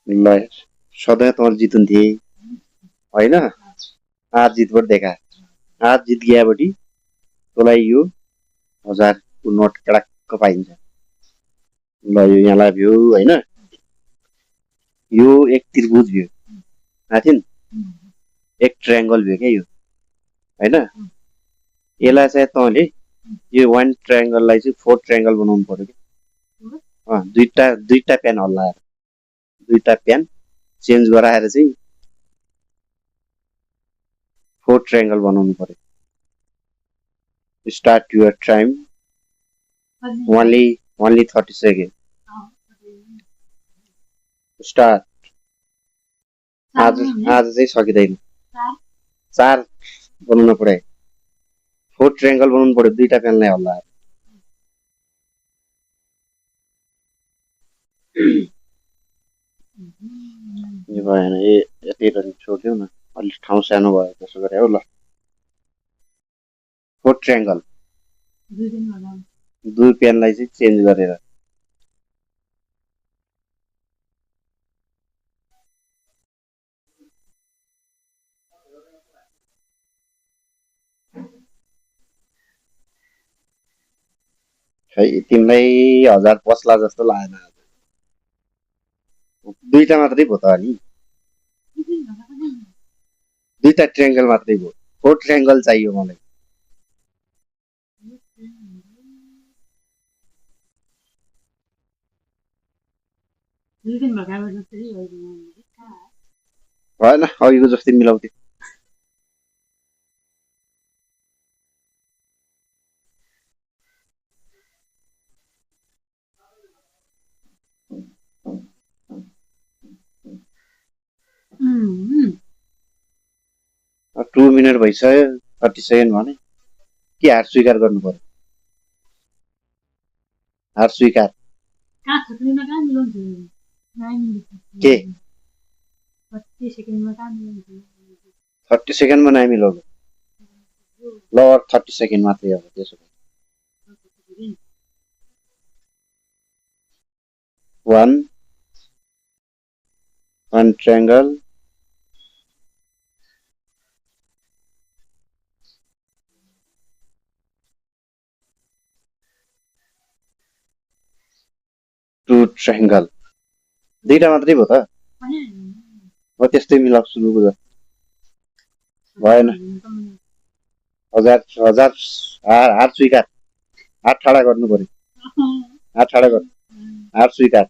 ल सधैँ त जितुन्थे होइन हार जितबाट देखा हार जित गएपछि तँलाई यो 1000 को नोट कडाक्क पाइन्छ ल यो यहाँलाई भयो होइन यो एक त्रिभुज भयो माथि एक ट्रायंगल भयो क्या यो होइन यसलाई चाहिँ तँले यो वान ट्रायंगललाई चाहिँ 4 ट्रायंगल बनाउनु पर्यो क्या दुईटा प्यान हल्लाएर दुईटा प्यान चेन्ज गराएर चाहिँ 4 ट्रायंगल बनाउनु पर्यो start your time only 30 second start आज चाहिँ सकिँदैन 4 बनाउन पर्यो 4 ट्रायंगल बनाउनु पर्यो दुईटा प्यानलाई हल्लाएर यो भएन यति छोड्दिउँ न अलिक ठाउँ सानो भयो त्यसो गरे हो ल 4 ट्रायंगल दुई प्यानलाई चाहिँ चेन्ज गरेर खै तिमीलाई 1000 पस्ला जस्तो लागेन दुईटा मात्रै भयो त अनि दुईटा ट्रायंगल मात्रै भयो 4 ट्रायंगल चाहियो मलाई भएन अघिको जस्तै मिलाउँथ्यो अब 2 मिनट भइसक्यो 30 सेकेन्ड भने के हार स्वीकार गर्नु पर्यो हार स्वीकार के 30 सेकेन्डमा नमिलाउनु ल 30 सेकेन्ड मात्रै हो त्यसो भए 1 ट्रायंगल 2 ट्रायंगल दुईटा मात्रै भयो त म त्यस्तै मिलाउँछु सुरुको जस्तो भएन 1000 हार स्वीकार हात ठाडा गर्नु पर्यो हात ठाडा गर्नु हार स्वीकार